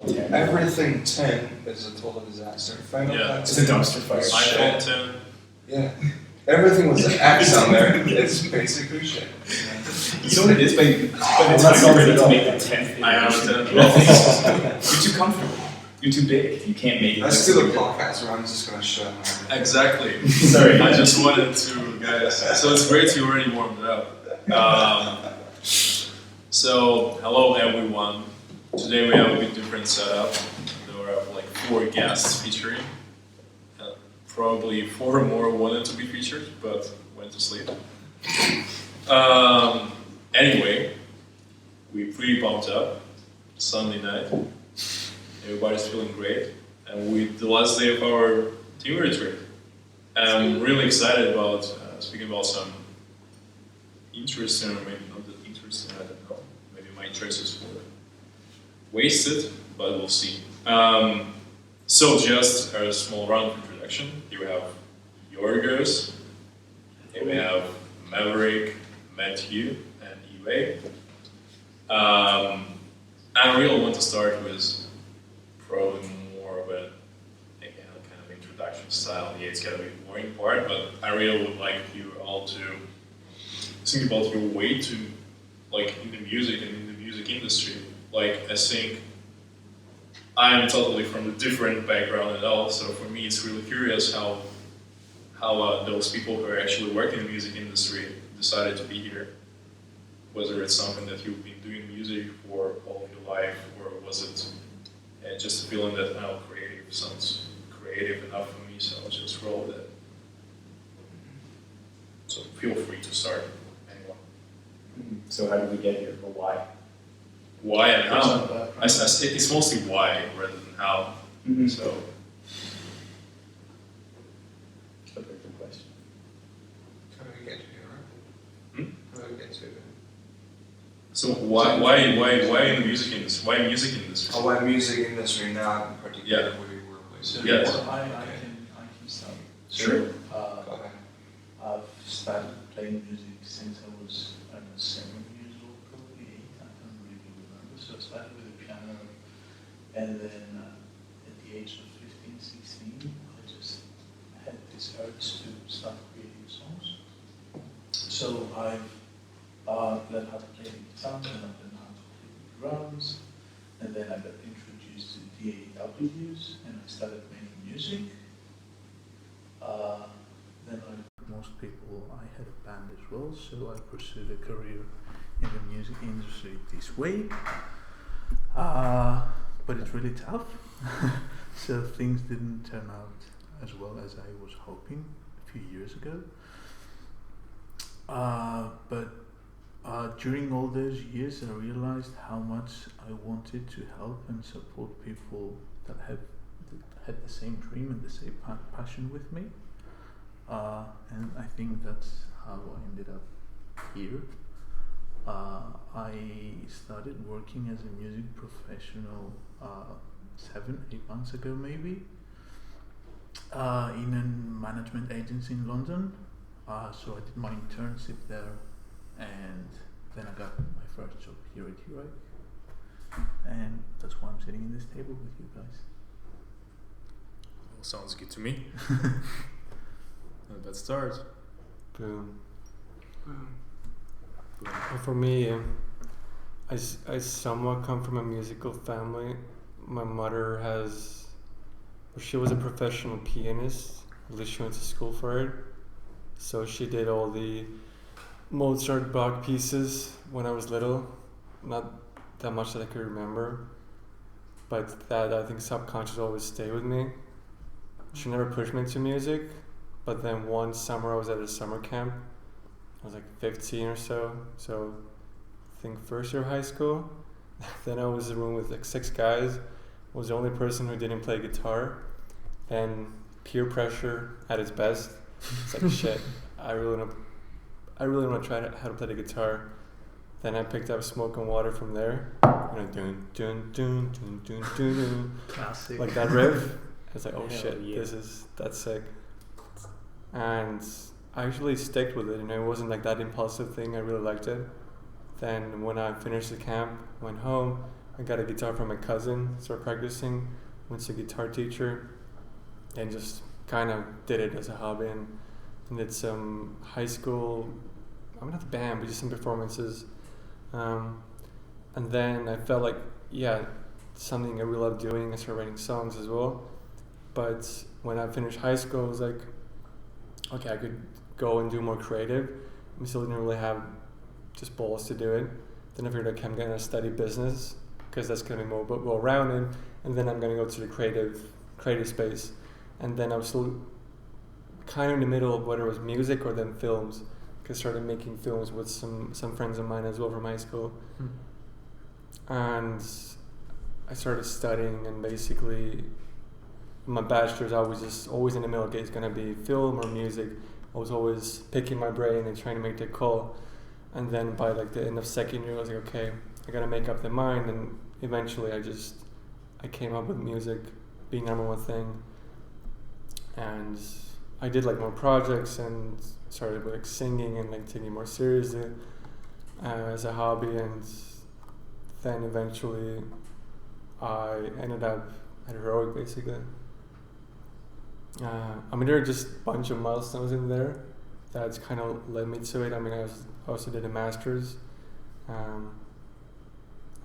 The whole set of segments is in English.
10. Everything 10 is a total disaster. It's a dumpster fire. iPhone 10. Yeah. Everything with an X on there. It's basically shit. You know what it is? By the time you're ready to make the 10th, I have a 10. You're too comfortable. You're too big. You can't make it. Let's do the podcast where I'm just going to shut up. Exactly. Sorry. I just wanted to, guys. So it's great you already warmed it up. So, hello everyone. Today we have a bit different setup. There are like 4 guests featuring. Probably 4 more wanted to be featured, but went to sleep. Anyway, we're pretty pumped up. Sunday night. Everybody's feeling great. And with the last day of our team retreat. And I'm really excited about speaking about some interesting, or maybe not that interesting, I don't know. Maybe my choices were wasted, but we'll see. So just a small round of introduction. Here we have Georgios, here we have Meverik, Matthew, and Yiwei. I really want to start with probably more of a kind of introduction style. Yeah, it's gonna be a boring part, but I really would like you all to think about your way to, like, in the music and in the music industry. Like, I think I'm totally from a different background and all, so for me it's really curious how those people who are actually working in the music industry decided to be here. Whether it's something that you've been doing music for all of your life, or was it just a feeling that, oh, creative sounds creative enough for me, so I'll just roll with it. So feel free to start, anyone. So how did we get here, or why? Why and how? It's mostly why rather than how. Mm-hmm. So. That's a very good question. How do we get here, right? How do we get to it? So why in the music industry? Why music industry? Oh, why music industry, not particularly Yeah. where you work with. So, yes. I can start. Sure. Go ahead. I've started playing music since I was 7 years old, probably 8. I don't really remember. So I started with the piano, and then at the age of 15, 16, I just had this urge to start creating songs. So I've learned how to play the guitar, and I've learned how to play the drums, and then I got introduced to DAWs, and I started making music. Then, like most people, I had a band as well, so I pursued a career in the music industry this way. But it's really tough, so things didn't turn out as well as I was hoping a few years ago. But during all those years, I realized how much I wanted to help and support people that had the same dream and the same passion with me. And I think that's how I ended up here. I started working as a music professional 7-8 months ago maybe, in a management agency in London. So I did my internship there, and then I got my first job here at HIH. And that's why I'm sitting in this table with you guys. Well, sounds good to me. Let's start. Boom. Well, for me, I somewhat come from a musical family. My mother she was a professional pianist. At least she went to school for it. So she did all the Mozart, Bach pieces when I was little. Not that much that I could remember, but that I think subconscious always stayed with me. She never pushed me into music, but then one summer I was at a summer camp. I was like 15 or so I think first year of high school. Then I was in a room with like 6 guys. I was the only person who didn't play guitar. Then peer pressure at its best. It's like shit. I really want to try how to play the guitar. Then I picked up Smoke and Water from there. Dun dun dun dun dun dun dun. Classic. Like that riff. I was like, oh Hell shit, yeah. that's sick. And I actually stuck with it. It wasn't like that impulsive thing. I really liked it. Then when I finished the camp, went home, I got a guitar from my cousin, started practicing, went to a guitar teacher, and just kind of did it as a hobby, and did some high school, I'm not the band, but just some performances. And then I felt like, something I really love doing. I started writing songs as well. But when I finished high school, I was like, okay, I could go and do more creative. I still didn't really have just balls to do it. Then I figured, okay, I'm going to study business because that's going to be more well-rounded. And then I'm going to go to the creative space. And then I was still kind of in the middle of whether it was music or then films. Because I started making films with some friends of mine as well from high school. And I started studying, and basically my bachelor's, I was just always in the middle. Okay, it's gonna be film or music. I was always picking my brain and trying to make the call. And then by like the end of second year, I was like, okay, I gotta make up the mind. And eventually, I came up with music being number one thing. And I did like more projects and started with like singing and like taking it more seriously as a hobby, and then eventually I ended up at Heroic basically. There are just a bunch of milestones in there that's kind of led me to it. I also did a master's, and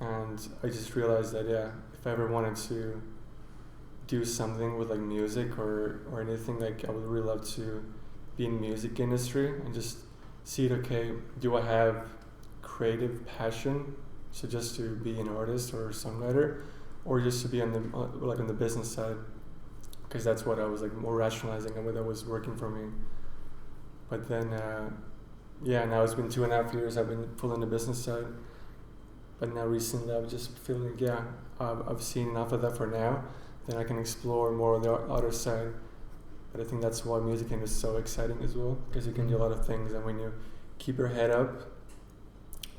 I just realized that if I ever wanted to do something with like music or anything, like I would really love to be in the music industry and just see it, okay, do I have creative passion, so just to be an artist or a songwriter, or just to be on the business side, because that's what I was like more rationalizing and what that was working for me. But then now it's been 2.5 years I've been full in the business side, but now recently I've just feeling I've seen enough of that for now. Then I can explore more on the other side. But I think that's why music is so exciting as well, because you can do a lot of things, and when you keep your head up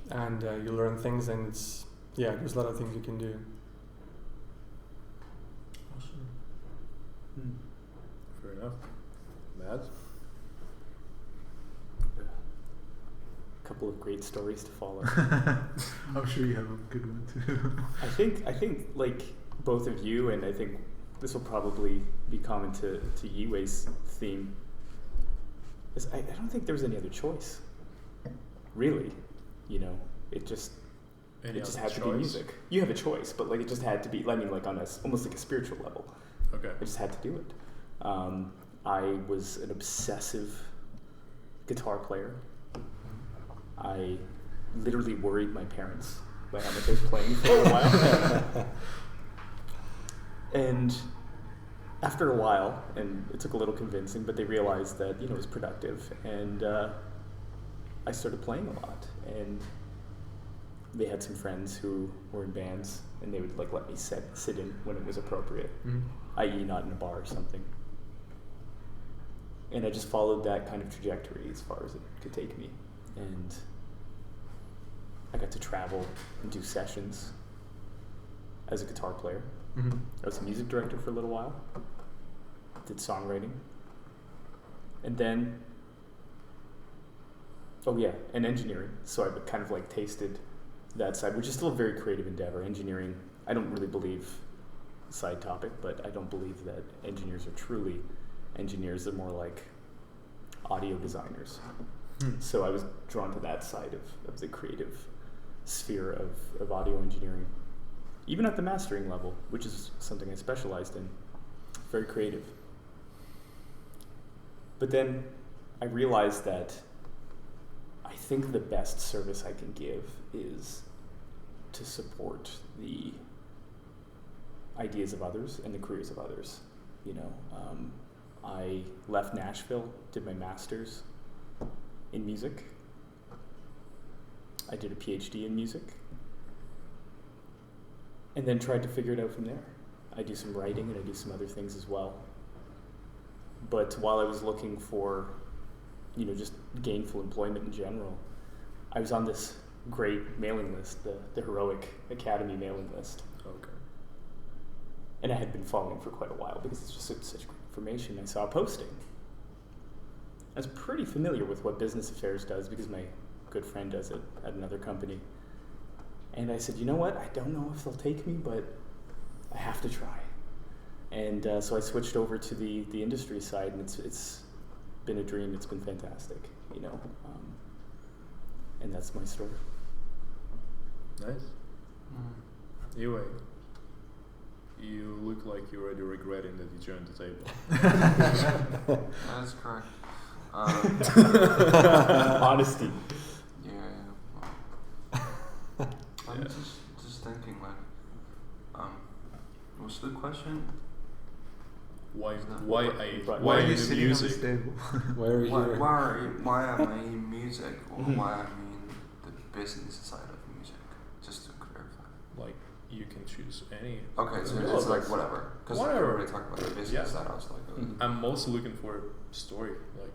and you learn things, and there's a lot of things you can do. Awesome. Fair enough. Mads? A couple of great stories to follow. I'm sure you have a good one too. I think like both of you, and I think this will probably be common to Yiwei's theme, is I don't think there was any other choice. Really, it just had to be music. You have a choice, but like it just had to be. On almost like a spiritual level. Okay. I just had to do it. I was an obsessive guitar player. I literally worried my parents by how much I was playing for a while. And after a while, and it took a little convincing, but they realized that it was productive, and I started playing a lot. And they had some friends who were in bands, and they would like let me sit in when it was appropriate, i.e. not in a bar or something. And I just followed that kind of trajectory as far as it could take me, and I got to travel and do sessions as a guitar player. I was a music director for a little while, did songwriting, and then, and engineering. So I kind of like tasted that side, which is still a very creative endeavor. Engineering, I don't really believe, side topic, but I don't believe that engineers are truly engineers. They're more like audio designers. So I was drawn to that side of the creative sphere of audio engineering. Even at the mastering level, which is something I specialized in. Very creative. But then I realized that I think the best service I can give is to support the ideas of others and the careers of others. I left Nashville, did my master's in music. I did a PhD in music. And then tried to figure it out from there. I do some writing and I do some other things as well. But while I was looking for, just gainful employment in general, I was on this great mailing list, the Heroic Academy mailing list. Okay. And I had been following for quite a while because it's just such great information. I saw a posting. I was pretty familiar with what Business Affairs does because my good friend does it at another company. And I said, you know what? I don't know if they'll take me, but I have to try. And so I switched over to the industry side, and it's been a dream. It's been fantastic, you know. And that's my story. Nice. Yiwei, you look like you're already regretting that you joined the table. That's correct. Honesty. I'm just thinking, like, what's the question? Why Why are you in sitting music? on this table? Why are you here? Why am I in music, or why I mean the business side of music? Just to clarify. Like, you can choose any. Okay, so No, it's like that's- whatever. Because we whatever. already talked about the business Yeah. side. I was like, Mhm. I'm mostly looking for a story. Like,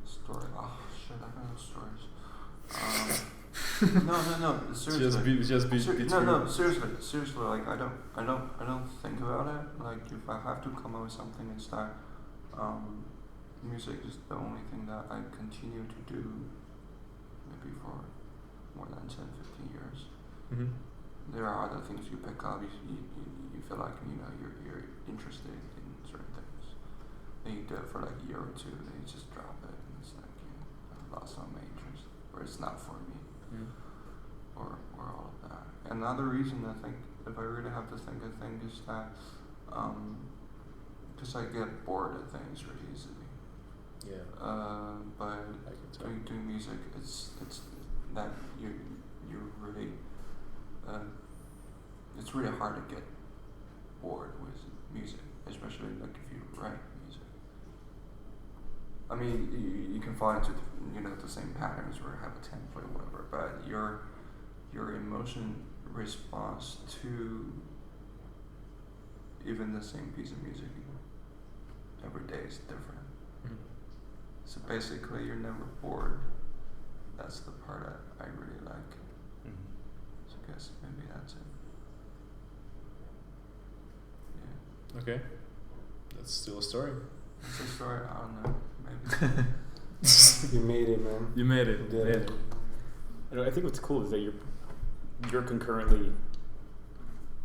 story. Oh shit, I don't know stories. No. Seriously. just be No, true. no, seriously. Like I don't think about it. Like if I have to come up with something, it's that music is the only thing that I continue to do, maybe for more than 10, 15 years. Mm-hmm. There are other things you pick up. You feel like you're interested in certain things. Then you do it for like a year or two, then you just drop it, and it's like I've lost all my interest, or it's not for me. Or all of that. Another reason I think, if I really have to think, is that because I get bored of things really easily. Yeah. But I can tell. doing music, it's that you're really it's really hard to get bored with music, especially like if you write music. I mean, you can fall into the same patterns or have a template or whatever, but your emotion response to even the same piece of music every day is different. Mhm. So basically, you're never bored. That's the part I really like. So I guess maybe that's it. Yeah. Okay. That's still a story. It's a story. I don't know. Maybe. You made it, man. You made it. You did it. And I think what's cool is that you're concurrently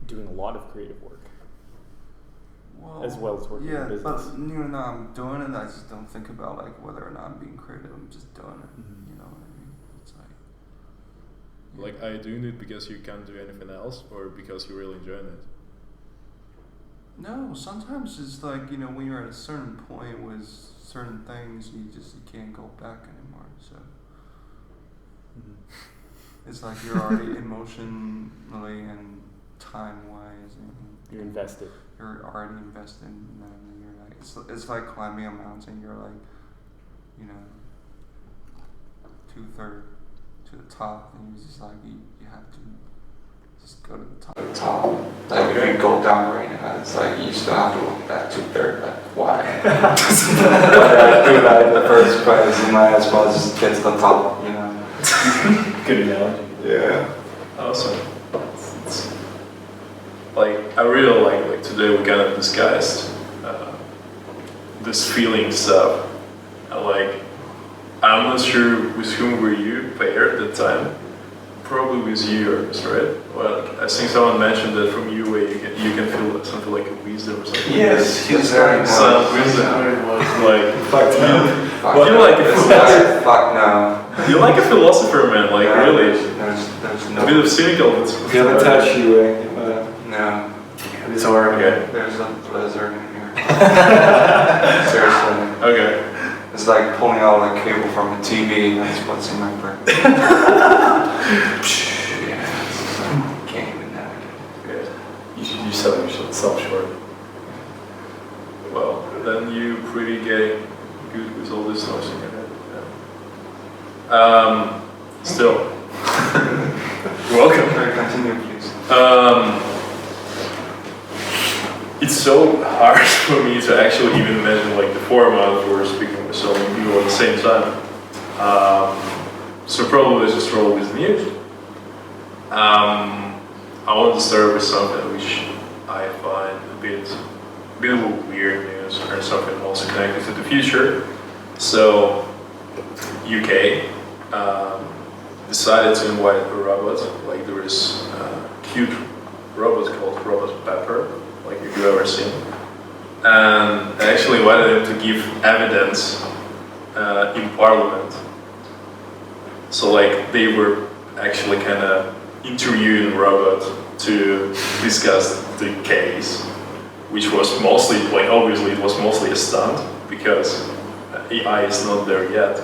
doing a lot of creative work. Well, As well as working in yeah, business. but I'm doing it. I just don't think about like whether or not I'm being creative. I'm just doing it. Mhm. You know what I mean? It's like. yeah. Like, are you doing it because you can't do anything else, or because you're really enjoying it? No, sometimes it's like when you're at a certain point with certain things, you can't go back anymore. So it's like you're already emotionally and time-wise, and You're invested. you're already invested in them, and you're like it's like climbing a mountain. You're like 2/3 to the top, and you just like you have to just go to the top. The top, like if you go down right now, it's like you still have to look back 2/3. Like why? Why did I do that in the first place? You might as well just get to the top. Good analogy. Yeah. Awesome. It's like, I really like today we kind of discussed this feeling stuff. I'm not sure with whom were you paired at the time. Probably with yours, right? Well, I think someone mentioned that from you where you can feel something like a wisdom or something. Yes, he's very Some wisdom. Like, Fuck no. Fuck you're no. like a philosopher. Fuck no. You're like a philosopher, man. Like, No, really. There's no. A bit of cynical, but You have a touch, Yiwei. No. It's alright. Okay. There's a blizzard in here. Seriously. Okay. It's like pulling out a cable from a TV. That's what's in my brain. Yeah. Can't even navigate. Okay. You should use yourself short. Well, then you pretty getting good with all this noise in your head. Yeah. Still. You're welcome. Okay, continue, please. It's so hard for me to actually even imagine like the format for speaking with so many people at the same time. So probably let's just roll with news. I want to start with something which I find a bit of weird news, or something also connected to the future. So UK decided to invite a robot. Like there is a cute robot called Robot Pepper, like if you've ever seen. And I actually invited him to give evidence in Parliament. So like they were actually kind of interviewing the robot to discuss the case, which was mostly, like obviously it was mostly a stunt because AI is not there yet.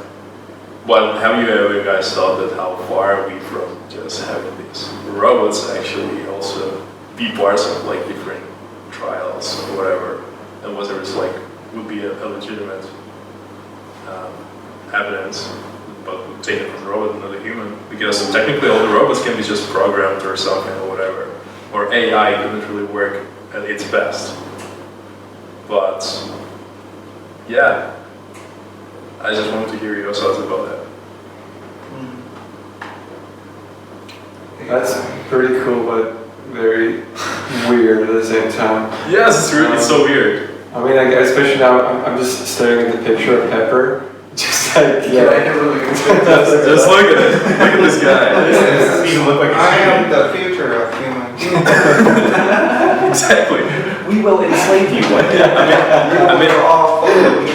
But have you ever guys thought that how far are we from just having these robots actually also be parts of like different trials or whatever, and whether it's like would be a legitimate evidence, but taken from the robot, not a human, because technically all the robots can be just programmed or something or whatever, or AI couldn't really work at its best. But yeah, I just wanted to hear your thoughts about that. That's pretty cool, but very weird at the same time. Yes, it's really it's so weird. I mean, like, especially now, I'm just staring at the picture of Pepper. Just like, Yeah, I never look at Just look at it. Look at this guy. This doesn't even look like a I am human. the future of humans. Exactly. We will enslave you one day. I mean, We're all full of me.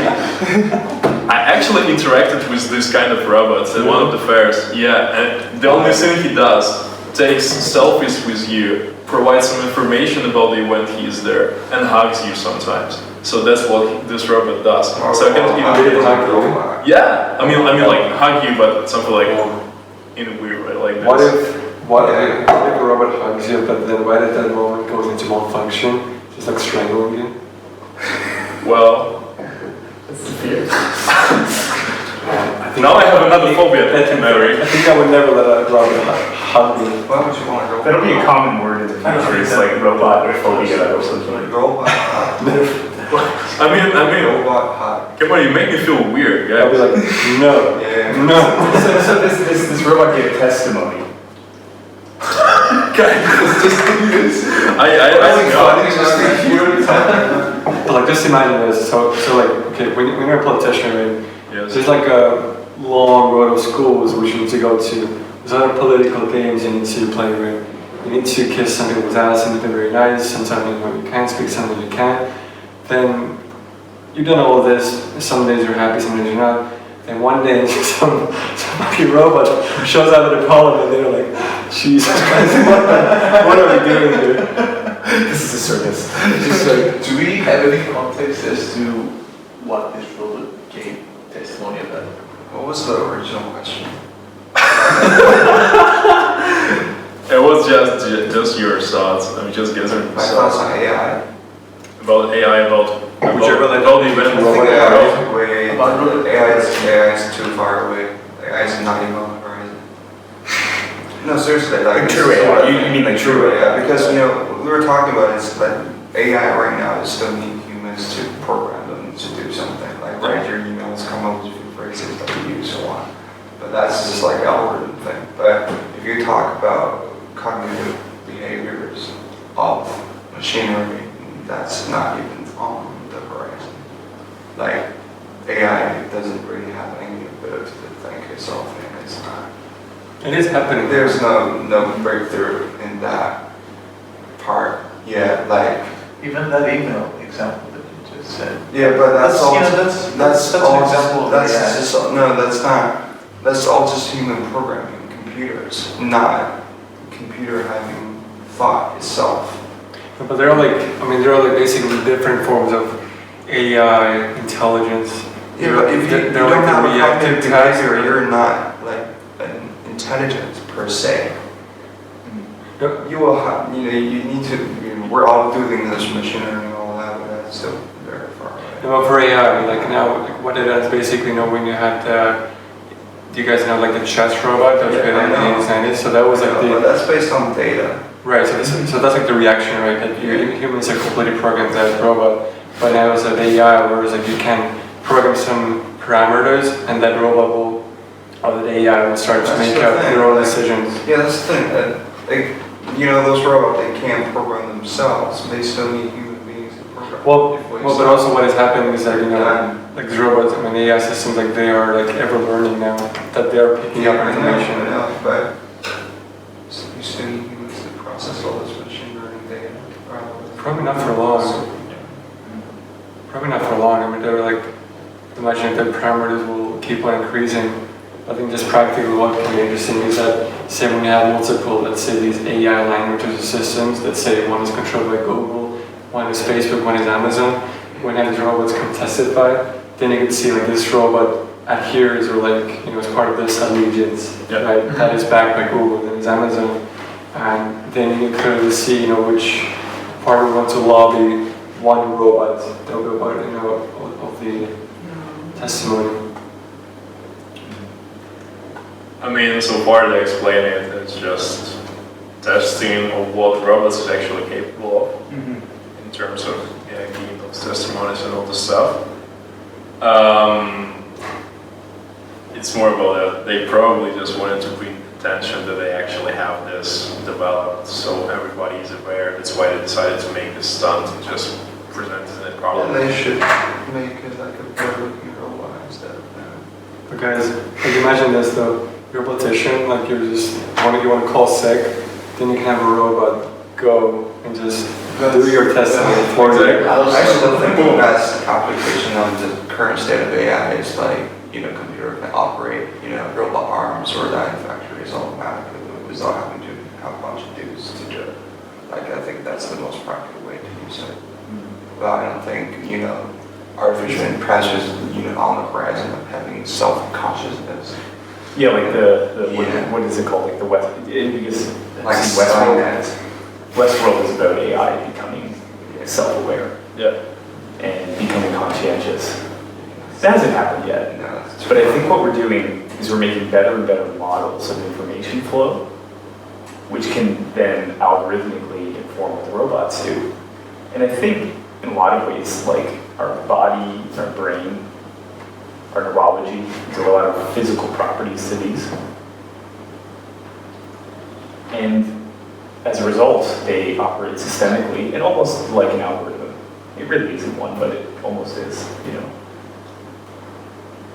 I actually interacted with this kind of robot at one of the fairs. Yeah, and the only thing he does, takes selfies with you, provides some information about the event he is there, and hugs you sometimes. So that's what this robot does. So I can Robot. yeah, I mean like hug you, but something like in a weird way, like this. what if a robot hugs you, but then right at that moment goes into malfunction, just like strangling you? Well, That's the fear. now I have another phobia. Thank you, Mary. I think I would never let a robot hug me. Why would you want a robot? That'll be a common word in the future. It's like robot phobia or something. Robot hot. I mean, Robot hot. come on, you make me feel weird, I'll be guys. like, no, Yeah. no. So this robot gave testimony. But like, just imagine this. So like, okay, when you're a politician, right? Yes. There's like a long road of schools which you need to go to. There's other political games you need to play with. You need to kiss some people's ass and be very nice. Sometimes you can't speak, sometimes you can. Then you've done all of this. Some days you're happy, some days you're not. Then one day some robot shows up at the parliament and they're like, Jesus Christ, what are we doing here? This is a circus. So, do we have any context as to what this robot gave testimony about? What was the original question? It was just your thoughts. I mean, just gathering My thoughts thoughts on AI. about AI, about Whichever the event. I think AI is way AI is too far away. AI is not even on the horizon. No, seriously, like True AI. You mean like true AI? Yeah, because what we were talking about is that AI right now is still need humans to program them to do something. Like write your emails, come up with a few phrases that you use, so on. But that's just like algorithm thing. But if you talk about cognitive behaviors of machinery, that's not even on the horizon. Like AI doesn't really have any ability to think itself, and it's not. It is happening. There's no breakthrough in that part yet. Like Even that email example that you just said. yeah, but that's all. That's all. an example of That's AI. just no. That's not. That's all just human programming, computers, not computer having thought itself. But they're all like, they're all like basically different forms of AI intelligence. Yeah, but if you They're don't like the have a reactive cognitive task. behavior, you're not like an intelligence per se. Yep. You will have, you need to. We're all doing this machine learning and all that, but that's still very far away. Well, for AI, like now, like what it does basically, when you had do you guys know like the chess robot that was Yeah, created in I know. the 1990s? So that was like But the that's based on data. right. So that's like the reaction, right? That humans are completely programmed that robot, but now it's like AI, whereas like you can program some parameters, and that robot will, or the AI will start to That's make the thing, their own like- decisions. Yeah, that's the thing. Those robots, they can't program themselves. They still need human beings to program. Well, If we but also what is happening is that, you know, Yeah. like the robots, I mean, AI systems, like they are like ever learning now, that they are picking up I information. know, but you still need humans to process all this machine learning data. Probably not for long. Probably not for long. I mean, they're like, imagine the parameters will keep on increasing. I think just practically what can be interesting is that, say when you have multiple, let's say these AI languages or systems, let's say one is controlled by Google, one is Facebook, one is Amazon, when these robots come testify, then you can see like this robot adheres or like, you know, is part of this allegiance, right? That is backed by Google, then it's Amazon. And then you can clearly see, you know, which part we want to lobby one robot that will be part, you know, of the testimony. I mean, so far they explain it, it's just testing of what robots is actually capable of in terms of giving those testimonies and all this stuff. It's more about that they probably just wanted to bring attention that they actually have this developed, so everybody is aware. That's why they decided to make this stunt and just present it in Well, Parliament. they should make it like a better-looking robot instead of that. Because like imagine this though, you're a politician, like you want to call sick, then you can have a robot go and just do your testimony for you. I still think the best application of the current state of AI is like, you know, computer can operate, you know, robot arms or that in factories automatically without having to have a bunch of dudes to do it. Like, I think that's the most practical way to use it. But I don't think, you know, artificial intelligence is, you know, on the horizon of having self-consciousness. Yeah, like Yeah. what is it called? Like the West, because Like Westworld, Skynet. Westworld is about AI becoming self-aware Yeah. and becoming conscientious. That hasn't happened yet. No, that's But I think what we're doing is we're making better and better models of information flow, which can then algorithmically inform what the robots do. And I think in a lot of ways, like our body, our brain, our neurology, there are a lot of physical properties to these. And as a result, they operate systemically and almost like an algorithm. It really isn't one, but it almost is, you know.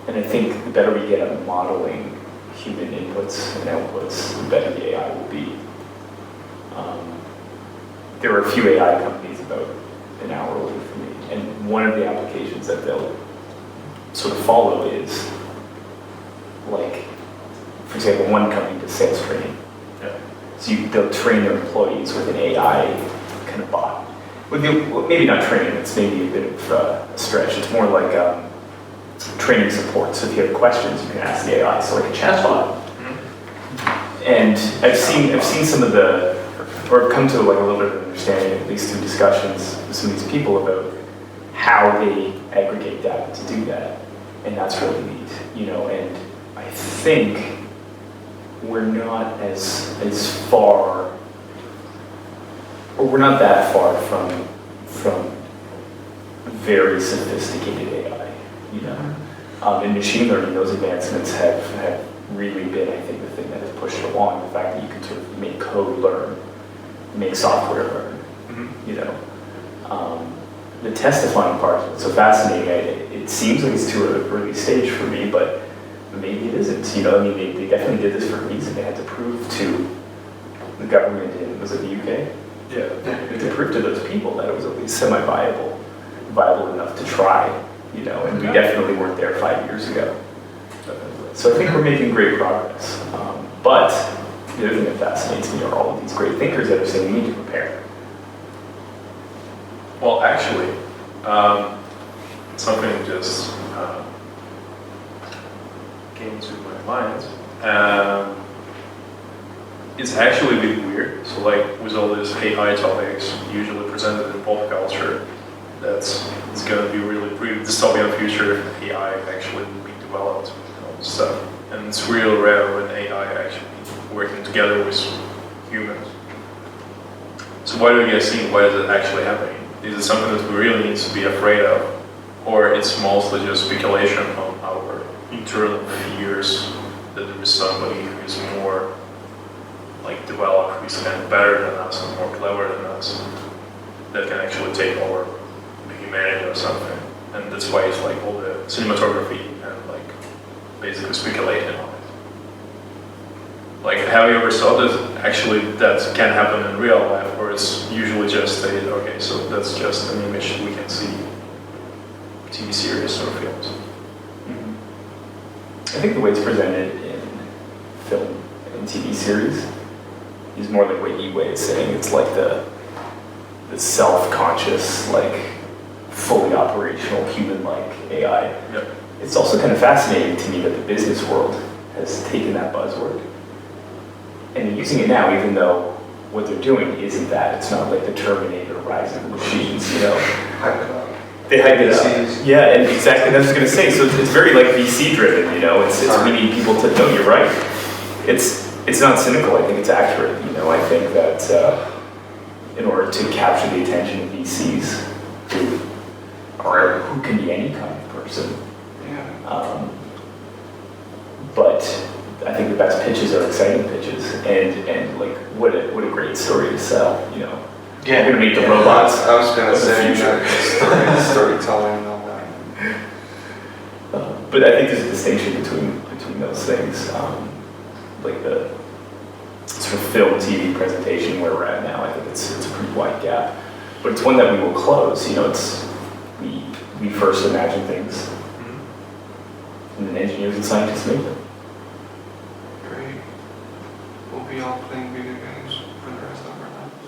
And I think the better we get at modeling human inputs and outputs, the better the AI will be. There are a few AI companies about an hour away from me, and one of the applications that they'll sort of follow is, like, for example, one company does sales training. Yeah. So they'll train their employees with an AI kind of bot. Well, maybe not training, it's maybe a bit of a stretch. It's more like training support. So if you have questions, you can ask the AI, so like a chatbot. And I've seen some of the, or come to like a little bit of an understanding, at least through discussions with some of these people about how they aggregate data to do that. And that's really neat, you know, and I think we're not as far, or we're not that far from very sophisticated AI, you know. In machine learning, those advancements have really been, I think, the thing that has pushed it along. The fact that you can sort of make code learn, make software learn, you know. The testifying part is so fascinating. It seems like it's too early stage for me, but maybe it isn't. You know, I mean, they definitely did this for a reason. They had to prove to the government in, was it the UK? Yeah. They had to prove to those people that it was at least semi-viable, viable enough to try, you know, and we definitely weren't there 5 years ago. So I think we're making great progress. But the other thing that fascinates me are all of these great thinkers that are saying we need to prepare. Well, actually, something just came to my mind. It's actually a bit weird. So, like, with all these AI topics usually presented in pop culture, it's going to be really pretty dystopian future if AI actually will be developed and all this stuff. And it's real rare when AI actually working together with humans. So what do you guys think? Why is it actually happening? Is it something that we really need to be afraid of? Or it's mostly just speculation on our internal fears that there is somebody who is more like developed, who is kind of better than us and more clever than us that can actually take over humanity or something, and that's why it's like all the cinematography and like basically speculating on it. Like, have you ever thought that actually that can happen in real life, or it's usually just okay, so that's just an image we can see, TV series or films? I think the way it's presented in film and TV series is more like what Yiwei is saying. It's like the self-conscious, like fully operational human-like AI. Yep. It's also kind of fascinating to me that the business world has taken that buzzword and they're using it now, even though what they're doing isn't that. It's not like the Terminator rising of the machines, you know. Hype it up. They hype it up. Yeah, and exactly, that's what I was going to say. So it's very like VC driven, you know. It's we need people to know you're right. It's not cynical. I think it's accurate. You know, I think that in order to capture the attention of VCs, who can be any kind of person. Yeah. But I think the best pitches are exciting pitches, and like what a great story to sell. You know. Yeah. You're gonna meet the robots. I was gonna of the say future. storytelling and all that. But I think there's a distinction between those things, like the sort of film TV presentation where we're at now. I think it's a pretty wide gap, but it's one that we will close. You know, it's we first imagine things, and then engineers and scientists make them. Great. We'll be all playing video games for the rest of our lives.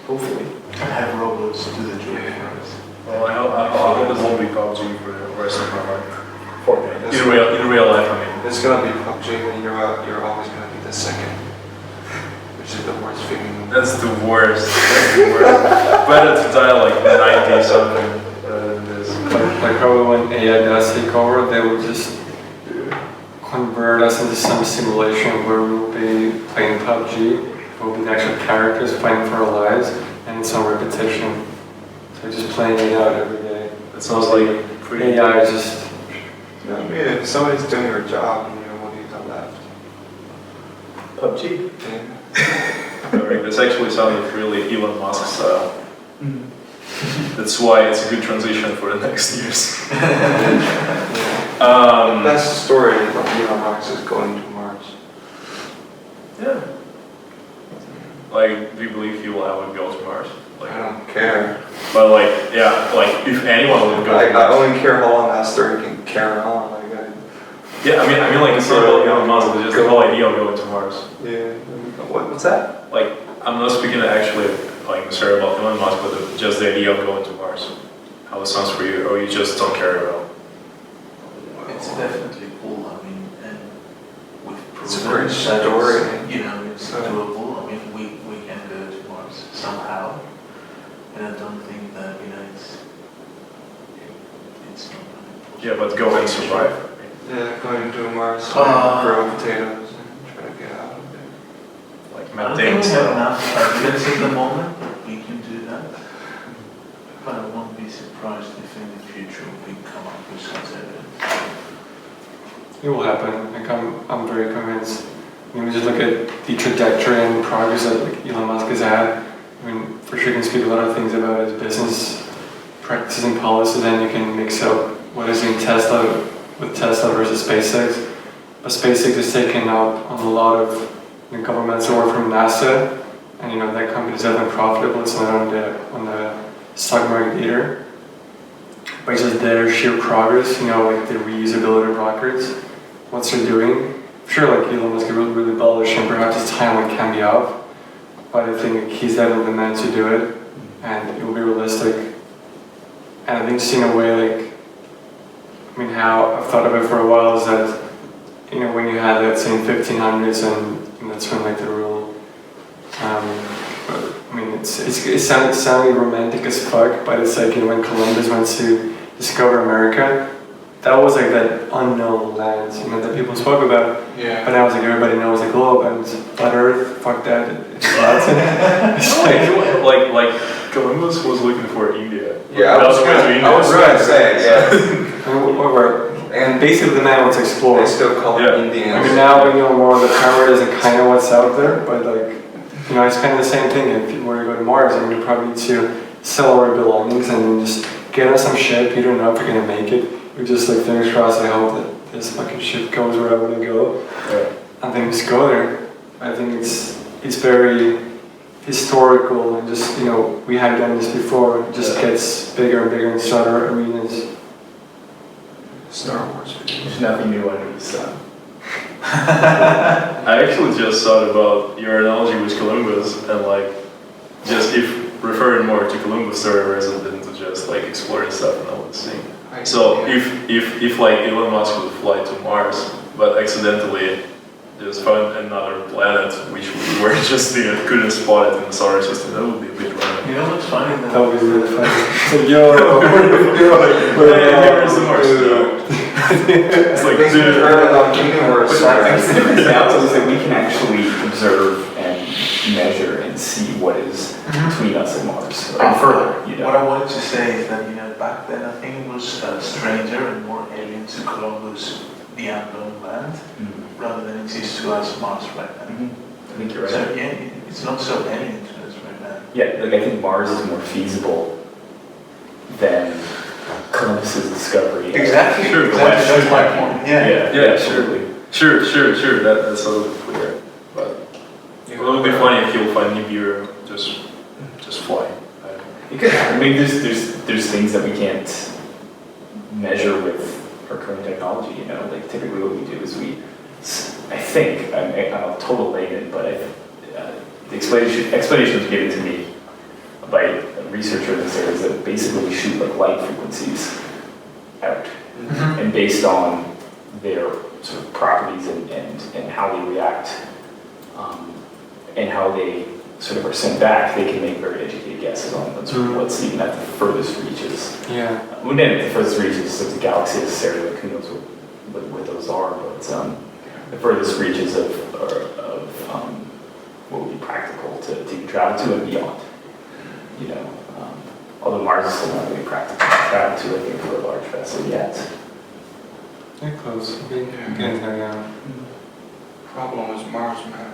Hopefully. And have robots do the job for us. Well, I hope it won't be PUBG for the rest of my life. It's In real life, I mean. It's gonna be PUBG, and you're always gonna be the second, which is the worst feeling. That's the worst. That's the worst. Better to die like 90 something rather than this. Like probably when AI does take over, they will just convert us into some simulation where we'll be playing PUBG. We'll be the actual characters fighting for our lives, and it's on repetition. So just playing it out every day. That sounds like pretty. AI is just. I mean, if somebody's doing your job, you know, what do you got left? PUBG. Meverik, that's actually sounding really Elon Musk style. That's why it's a good transition for the next years. The best story is that Elon Musk is going to Mars. Yeah. Like, do you believe he will ever go to Mars? Like, I don't care. but like, yeah, like if anyone would go to I Mars. only care how long that story can carry on. Yeah, I mean like it's not about Elon Musk, it's just the whole idea of going to Mars. Yeah. What's that? Like, I'm not speaking actually like necessarily about Elon Musk, but just the idea of going to Mars. How it sounds for you, or you just don't care about it? It's definitely cool. I mean, and we've It's a proven great that story. you know, it's So- doable. I mean, we can go to Mars somehow, and I don't think that it's not. Yeah, but go and survive. Yeah, going to Mars, grow potatoes, and try to get out of there. Like I Matt don't think Damon we have style. enough evidence at the moment that we can do that. But I won't be surprised if in the future we come up with such evidence. It will happen. Like I'm very convinced. When we just look at the trajectory and progress that like Elon Musk has had, I mean, for sure you can speak a lot of things about his business practices and policies, and you can mix up what is in Tesla with Tesla versus SpaceX. But SpaceX is taking up on a lot of the governments that work from NASA, and you know that company is definitely profitable. It's not on the stock market either. But it's just their sheer progress, you know, like the reusability of rockets, what they're doing. Sure, like Elon Musk is really, really bullish, and perhaps his timeline can be off. But I think he's definitely the man to do it, and it will be realistic. And I think just in a way, like, I mean, how I've thought of it for a while is that, you know, when you had that same 1500s, and that's when like the real, I mean, it sounded romantic as fuck, but it's like, you know, when Columbus went to discover America, that was like that unknown land, you know, that people spoke about. Yeah. But now it's like everybody knows the globe and flat Earth. Fuck that. It's Latin. It's like Columbus was looking for India. Yeah, I was gonna say, yeah. and basically the man wants to explore. They still call Yeah. them Indians. I mean, now we know more of the parameters and kind of what's out there, but like, you know, it's kind of the same thing. If you were to go to Mars, I mean, you probably need to sell our belongings and just get on some ship. You don't know if we're gonna make it. We just like fingers crossed. I hope that this fucking ship goes where I want to go, and then just go there. I think it's very historical and just we have done this before. It just gets bigger and bigger in other arenas. Star Wars. There's nothing new under the sun. I actually just thought about your analogy with Columbus and like just if referring more to Columbus story rather than to just like exploring stuff and all this thing. So if like Elon Musk would fly to Mars but accidentally just found another planet which we were just couldn't spot it in the solar system, that would be a bit random. You know what's funny? That would be really funny. So Here's the Mars though. It's like, dude. The reality is that we can actually observe and measure and see what is between us and Mars. And further, What I wanted to say is that back then I think it was stranger and more alien to Columbus, the unknown land, rather than it is to us Mars right now. I think you're right. So yeah, it's not so alien to us right now. Yeah, like I think Mars is more feasible than Columbus's discovery. Exactly. Sure. Exactly. That's my point. Yeah, sure. That's a little clear. But it would be funny if you'll find Nibiru just fly. It could happen. I mean, there's things that we can't measure with our current technology. Like typically what we do is I think I'm a total layman, but the explanation was given to me by a researcher in this area is that basically we shoot like light frequencies out, and based on their sort of properties and how they react, and how they sort of are sent back, they can make very educated guesses on what's even at the furthest reaches. Yeah. Well, not at the furthest reaches of the galaxy necessarily, like who knows what those are, but the furthest reaches of what would be practical to even travel to and beyond. Although Mars is still not really practical to travel to, I think, for a large vessel yet. They're close. Getting there, yeah. Problem is Mars, man.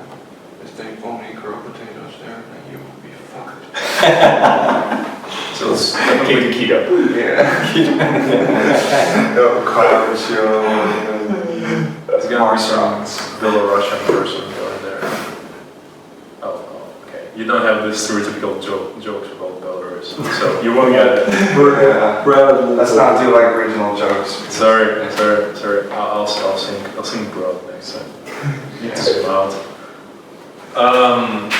If they only grow potatoes there, then you will be fucked. So it's Keto. No clouds, It's gonna be some Belarusian person going there. Oh, okay. You don't have this stereotypical jokes about Belarus, so you won't get it. Let's not do like regional jokes. Sorry. I'll sing bro next time. It's loud. Oh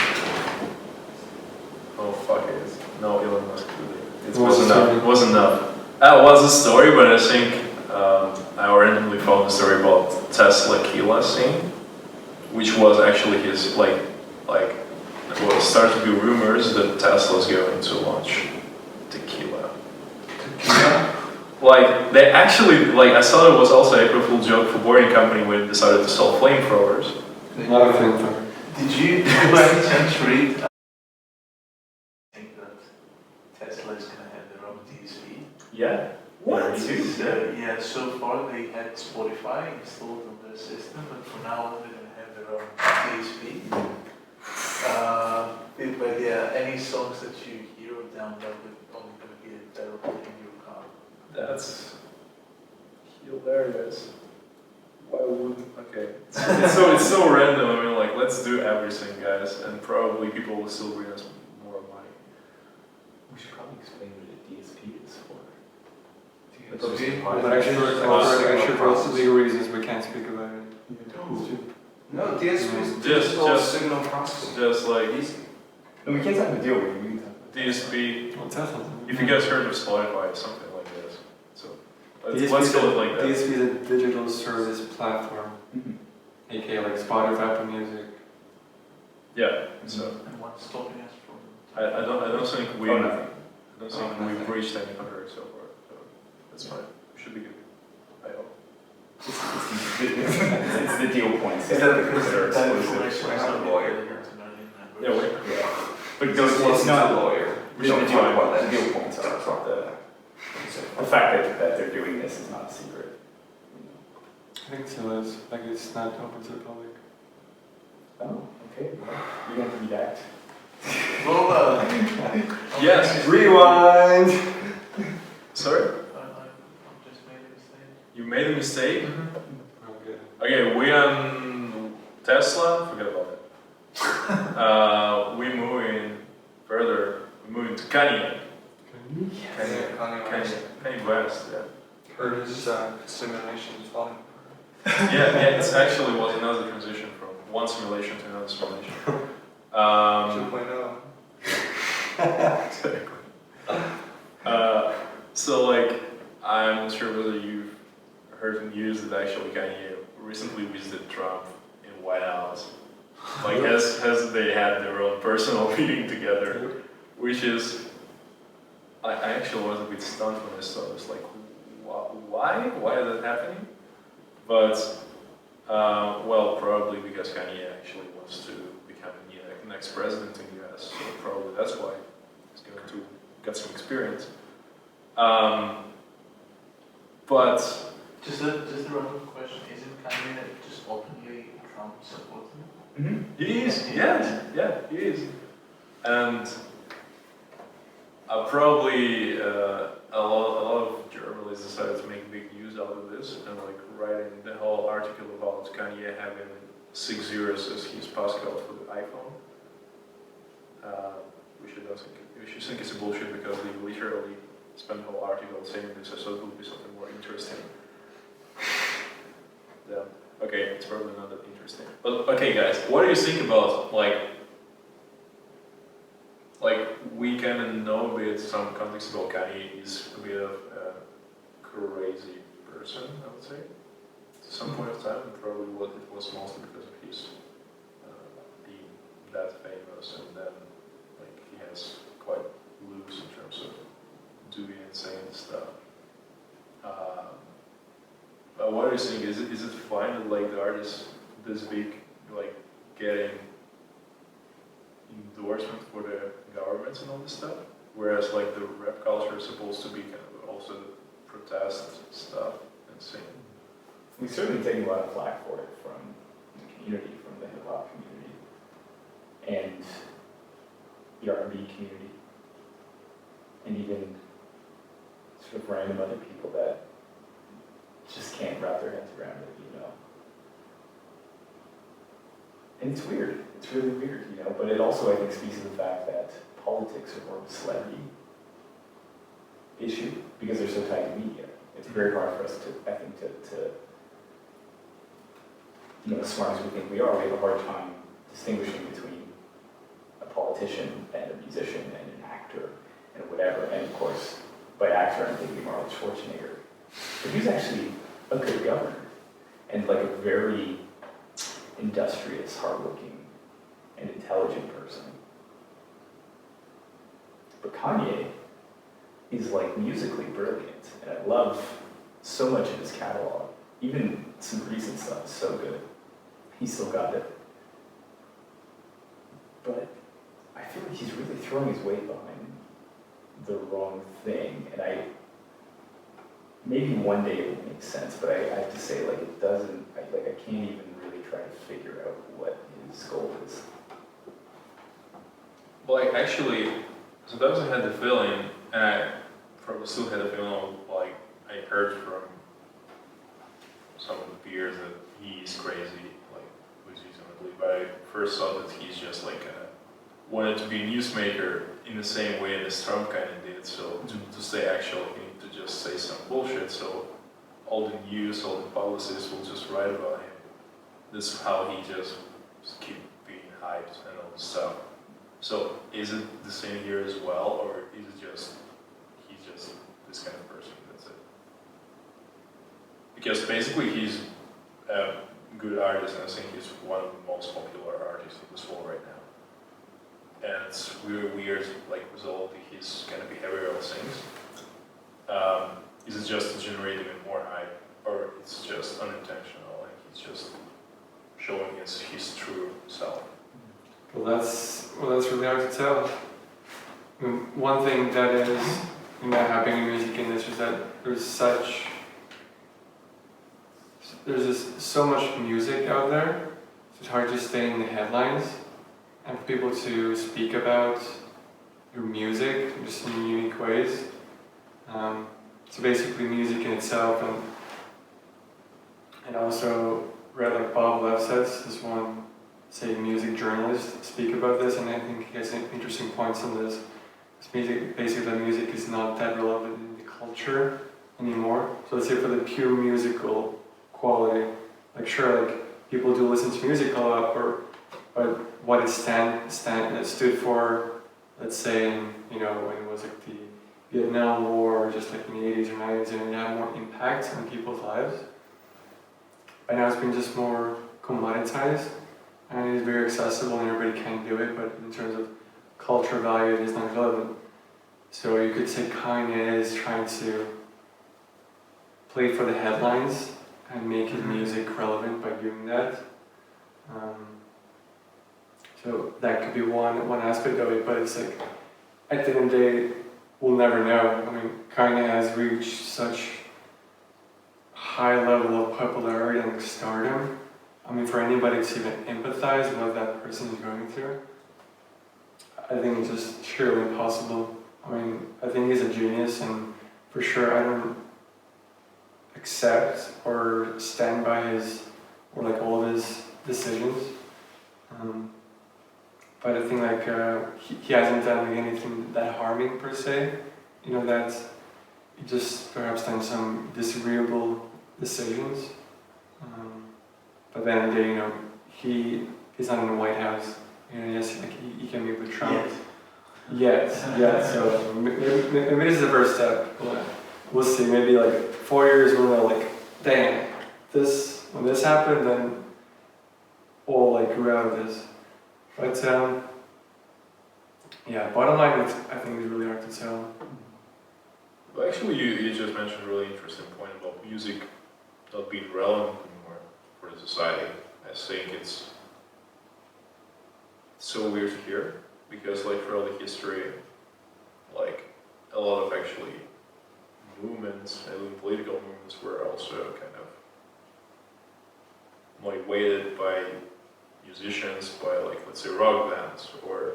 fuck it. No, Elon Musk really. It wasn't enough. That was a story, but I think I randomly found a story about Tesla Kila scene, which was actually his well, started to be rumors that Tesla's going to launch tequila. Like they actually I saw it was also a April Fool joke for boarding company when they decided to sell flamethrowers. Not a flamethrower. Did you by any chance read? I think that Tesla is going to have their own DSP. Yeah. What? So far they had Spotify installed on their system, but from now on they're going to have their own DSP. But any songs that you hear or download are only going to be available in your car. That's hilarious. Why wouldn't? Okay. It's so random. I mean, let's do everything, guys, and probably people will still bring us more money. We should probably explain what a DSP is for. But actually, for also legal reasons, we can't speak about it. No, DSP is just signal processing. Just like No, we can't have a deal with you. DSP. Well, Tesla. If you guys heard of Spotify or something like this, so let's go like that. DSP is a digital service platform, aka like Spotify, Apple Music. Yeah. So And what's stopping us from? I don't think we nothing. we've breached any contract so far. So that's fine. Should be good. I hope. It's the deal points. Is that because that are that exclusive. information is not available to non-members? Yeah, wait. But It's not a lawyer. We don't talk about that. The deal points are the fact that they're doing this is not a secret. I think so. It's not open to the public. Oh, okay. You're going to redact. Well, Yes. Rewind. Sorry? I've just made a mistake. You made a mistake? Okay. Okay, we on Tesla, forget about that. We moving further, we're moving to Kanye. Kanye West, yeah. Heard his simulation is falling. Yeah, it actually was another transition from one simulation to another simulation. 2.0. Exactly. So like, I'm not sure whether you've heard news that actually Kanye recently visited Trump in White House. Like, has they had their own personal meeting together, which is, I actually was a bit stunned when I saw this. Like, why? Why is that happening? But well, probably because Kanye actually wants to become the next president in the US. So probably that's why he's going to get some experience. But Just a random question: isn't Kanye just openly Trump supporter? he is, yes, yeah, he is, and probably a lot of journalists decided to make big news out of this and like writing the whole article about Kanye having 6 zeros as his passcode for the iPhone. Which I think it's a bullshit because they literally spent the whole article saying this, so it would be something more interesting. Yeah. Okay, it's probably not that interesting. But okay, guys, what do you think about like we kind of know a bit some context about Kanye is a bit of a crazy person, I would say. At some point of time, probably it was mostly because of his being that famous, and then like he has quite loose in terms of doing insane stuff. But what do you think? Is it fine that like the artists this big like getting endorsement for the governments and all this stuff, whereas like the rap culture is supposed to be kind of also protest stuff and sing. We've certainly taken a lot of flack for it from the community, from the hip hop community, and the R&B community, and even sort of random other people that just can't wrap their heads around it, you know. And it's weird. It's really weird, you know. But it also, I think, speaks to the fact that politics are more of a celebrity issue because they're so tied to media. It's very hard for us to, I think, to you know, as smart as we think we are, we have a hard time distinguishing between a politician and a musician and an actor and whatever. And of course, by actor, I'm thinking Arnold Schwarzenegger. But he was actually a good governor and like a very industrious, hardworking, and intelligent person. But Kanye is like musically brilliant, and I love so much of his catalog. Even some recent stuff is so good. He still got it. But I feel like he's really throwing his weight behind the wrong thing, and maybe one day it will make sense, but I have to say, like, it doesn't, I can't even really try to figure out what his goal is. Well, actually, sometimes I had the feeling, and I probably still had the feeling, like, I heard from some of the peers that he's crazy, like, which reasonably, but I first thought that he's just, like, wanted to be a newsmaker in the same way as Trump kind of did, so to stay actual, he needed to just say some bullshit, so all the news, all the publicists will just write about him. This is how he just keep being hyped and all this stuff. So is it the same here as well, or is it just, he's just this kind of person, that's it? Because basically he's a good artist, and I think he's one of the most popular artists in this world right now. And it's really weird, like, with all his kind of behavioral things. Is it just to generate even more hype, or it's just unintentional, like he's just showing his true self? Well, that's really hard to tell. I mean, one thing that is, you know, happening in the music industry is that there's just so much music out there, so it's hard to stay in the headlines and for people to speak about your music just in unique ways. So basically music in itself, and also read like Bob Lefsetz, this one, say, music journalist, speak about this, and I think he has interesting points on this. It's basically that music is not that relevant in the culture anymore. So let's say for the pure musical quality, like sure, like people do listen to music a lot, but what it stood for, let's say, when it was like the Vietnam War, or just like in the 80s or 90s, and it had more impact on people's lives. By now it's been just more commoditized, and it's very accessible and everybody can do it, but in terms of culture value, it is not relevant. So you could say Kanye is trying to play for the headlines and make his music relevant by doing that. So that could be one aspect of it, but it's like, at the end of the day, we'll never know. I mean, Kanye has reached such high level of popularity and stardom. I mean, for anybody to even empathize with what that person is going through, I think it's just sheerly impossible. I mean, I think he's a genius, and for sure I don't accept or stand by all of his decisions. But I think he hasn't done anything that harming per se. That he just perhaps done some disagreeable decisions. But then he is not in the White House. Yes, like he can meet with Trump. Yes. So maybe this is the first step. We'll see. Maybe 4 years we'll know. Damn, when this happened, then all grew out of this. But bottom line, I think it's really hard to tell. Well, actually, you just mentioned a really interesting point about music not being relevant anymore for the society. I think it's so weird to hear, because throughout the history, a lot of actually movements, even political movements, were also kind of weighted by musicians, by let's say rock bands, or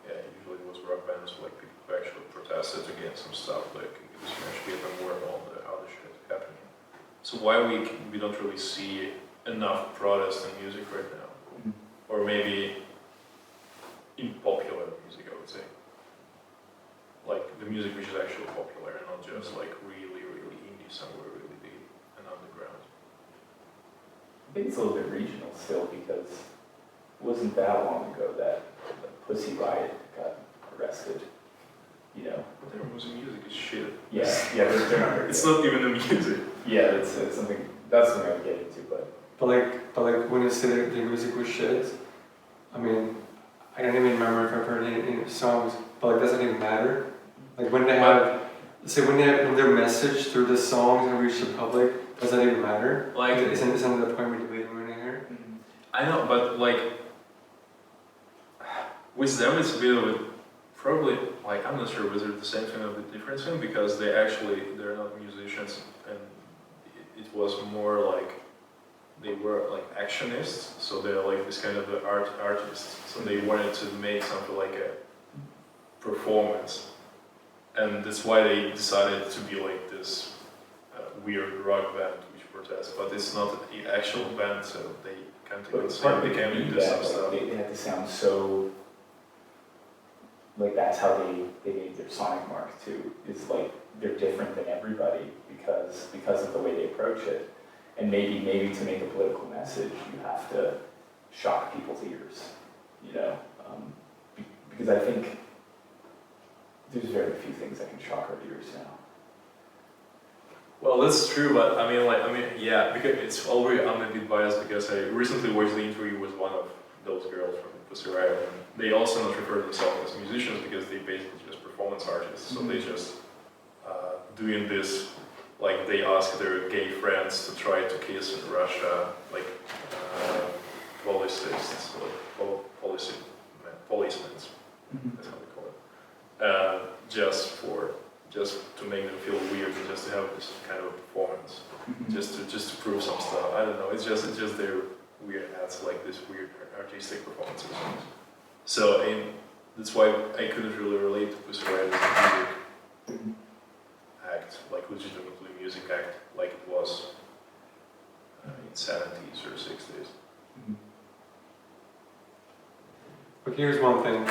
usually it was rock bands, people who actually protested against some stuff, this actually even more of all the other shit happening. So why we don't really see enough protest in music right now, or maybe in popular music, I would say, the music which is actually popular, and not just really indie, somewhere really big and underground. I think it's a little bit regional still, because it wasn't that long ago that Pussy Riot got arrested. But their music is shit. Yeah, they're not very It's good. not even the music. Yeah, that's something I'm getting to, But when you say that the music was shit, I mean, I don't even remember if I've heard any songs, but doesn't even matter. When they have, when their message through the songs and reach the public, does that even matter? Isn't the point we're debating right here? I know, but with them it's a bit of a probably I'm not sure whether it's the same thing or the different thing, because they're not musicians, and it was more they were actionists, so they're this kind of artists, so they wanted to make something like a performance, and that's why they decided to be this weird rock band which protests, but it's not the actual band, so they can't even say they came into some stuff. They had to sound so that's how they made their sonic mark too. Is they're different than everybody because of the way they approach it. And maybe to make a political message, you have to shock people's ears, because I think there's very few things that can shock our ears now. Well, that's true, but because it's already, I'm a bit biased, because I recently watched the interview with one of those girls from Pussy Riot, and they also not refer to themselves as musicians, because they basically just performance artists, so they just doing this. They ask their gay friends to try to kiss in Russia, policists, policemen, that's how they call it. Just to make them feel weird, and just to have this kind of performance, just to prove some stuff. I don't know. It's just their weird ads, this weird artistic performances. So that's why I couldn't really relate to Pussy Riot as a music act, like legitimately music act, like it was in 70s or 60s. But here's one thing.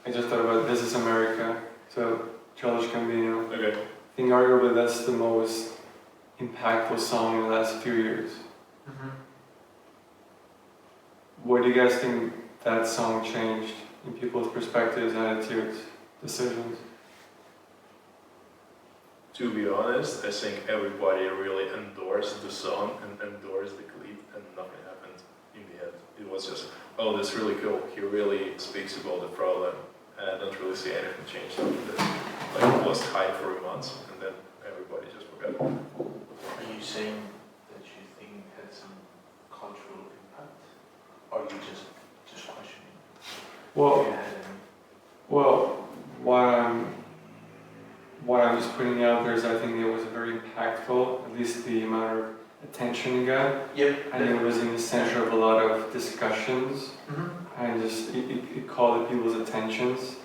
I just thought about This Is America. So Childish Gambino. Okay. I think arguably that's the most impactful song in the last few years. What do you guys think that song changed in people's perspectives, attitudes, decisions? To be honest, I think everybody really endorsed the song and endorsed the clip, and nothing happened in the end. It was just, oh, that's really cool. He really speaks about the problem, and I don't really see anything change after this. Like, it was hype for months, and then everybody just forgot. Are you saying that you think it had some cultural impact? Or are you just questioning? Well, if it had any? Well, what I'm just putting out there is I think it was very impactful, at least the amount of attention it got. Yep. And it was in the center of a lot of discussions, and just it called people's attentions.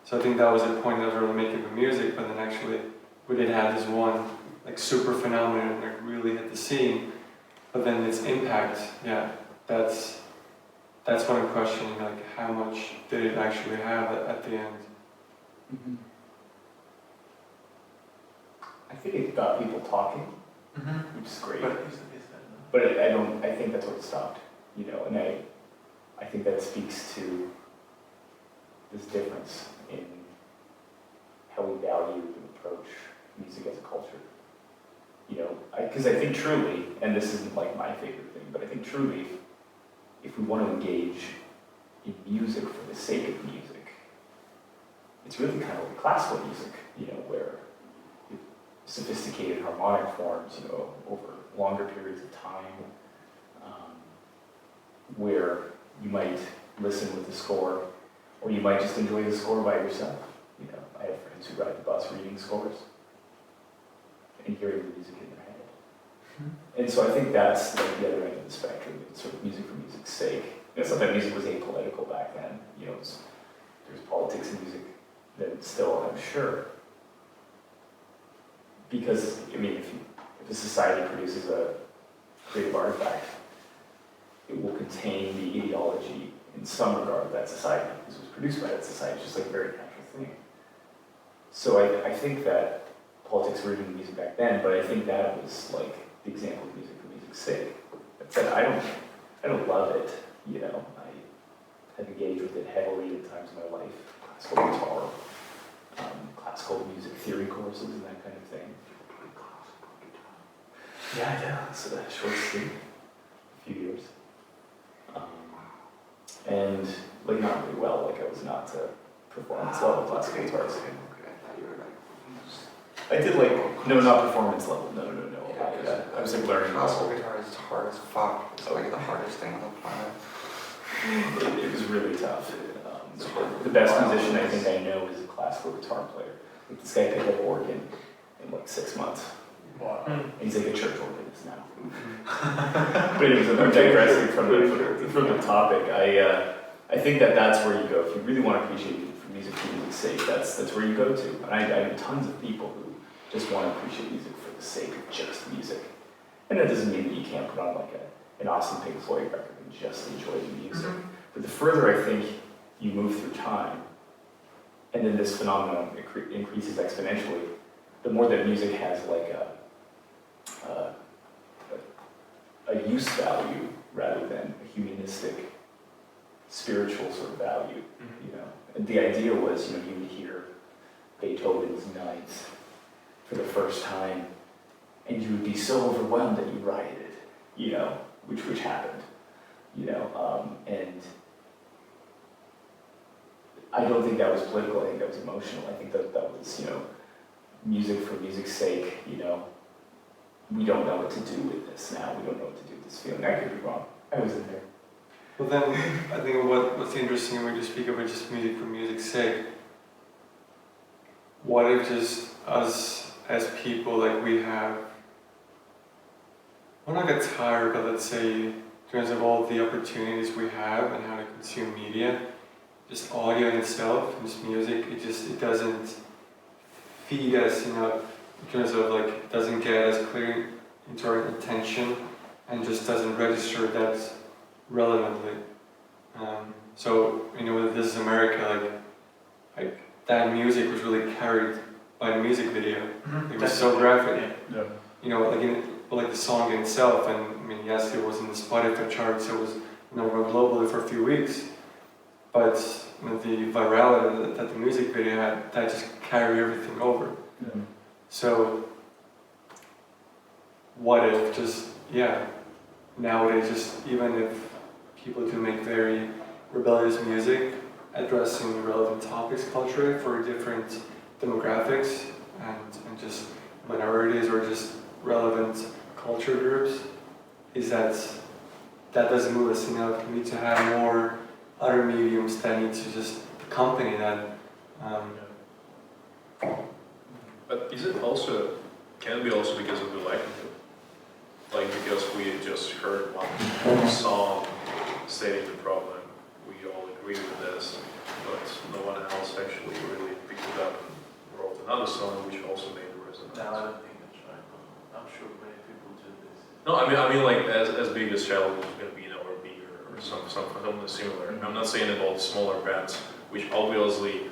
So I think that was the point of really making the music, but then actually we did have this one like super phenomenon that really hit the scene, but then its impact, yeah, that's what I'm questioning, like how much did it actually have at the end? I think it got people talking, which is great. But is that But I think that's what it stopped, you know, and I think that speaks to this difference in how we value and approach music as a culture. You know, because I think truly, and this isn't like my favorite thing, but I think truly, if we want to engage in music for the sake of music, it's really kind of like classical music, you know, where sophisticated harmonic forms, you know, over longer periods of time, where you might listen with the score, or you might just enjoy the score by yourself. You know, I have friends who ride the bus reading scores and hearing the music in their head. And so I think that's like the other end of the spectrum. It's sort of music for music's sake. You know, sometimes music was apolitical back then. You know, there's politics in music that still, I'm sure. Because, I mean, if a society produces a creative artifact, it will contain the ideology in some regard of that society, because it was produced by that society. It's just like a very natural thing. So I think that politics were even music back then, but I think that was like the example of music for music's sake. That said, I don't love it, you know. I have engaged with it heavily at times in my life. Classical guitar, classical music theory courses and that kind of thing. Yeah, I know. It's a short stint, a few years. And like not really well, like I was not a performance level classical guitarist. I did like, no, not performance level, no. I was like learning. Classical guitar is hard as fuck. It's like the hardest thing on the planet. It was really tough. The best musician I think I know is a classical guitar player. Like this guy picked up organ in like 6 months. Wow. And he's like a church organist now. But I'm digressing from the topic. I think that's where you go. If you really want to appreciate music for music's sake, that's where you go to. And I know tons of people who just want to appreciate music for the sake of just music. And that doesn't mean that you can't put on like an awesome Pink Floyd record and just enjoy the music. But the further I think you move through time, and then this phenomenon increases exponentially, the more that music has like a use value rather than a humanistic, spiritual sort of value, you know. And the idea was, you know, you would hear Beethoven's Ninth for the first time, and you would be so overwhelmed that you rioted, you know, which happened, you know, and I don't think that was political. I think that was emotional. I think that was, you know, music for music's sake, you know. We don't know what to do with this now. We don't know what to do with this feeling. I could be wrong. I wasn't there. Well then, I think what's interesting when you speak about just music for music's sake, what if just us as people, like we have, we're not get tired, but let's say in terms of all the opportunities we have and how to consume media, just audio in itself, just music, it doesn't feed us, in terms of like, it doesn't get as clear into our attention and just doesn't register that relevantly. So, with This Is America, like that music was really carried by the music video. It was so graphic. Yeah. Like the song in itself, and I mean, yes, it was in the Spotify charts, it was went globally for a few weeks, but the virality that the music video had, that just carried everything over. Yeah. So, what if nowadays, just even if people do make very rebellious music, addressing relevant topics culturally for different demographics and just minorities or just relevant culture groups, is that doesn't move us enough. We need to have more other mediums that need to just accompany that. But is it also, can it be also because of the likelihood? Like because we just heard one song stating the problem, we all agree with this, but no one else actually really picked it up and wrote another song which also made a resonance. No, I don't think that's right. I'm sure many people do this. No, I mean like as big as Shelvock is going to be, or bigger, or something similar. I'm not saying about smaller bands, which obviously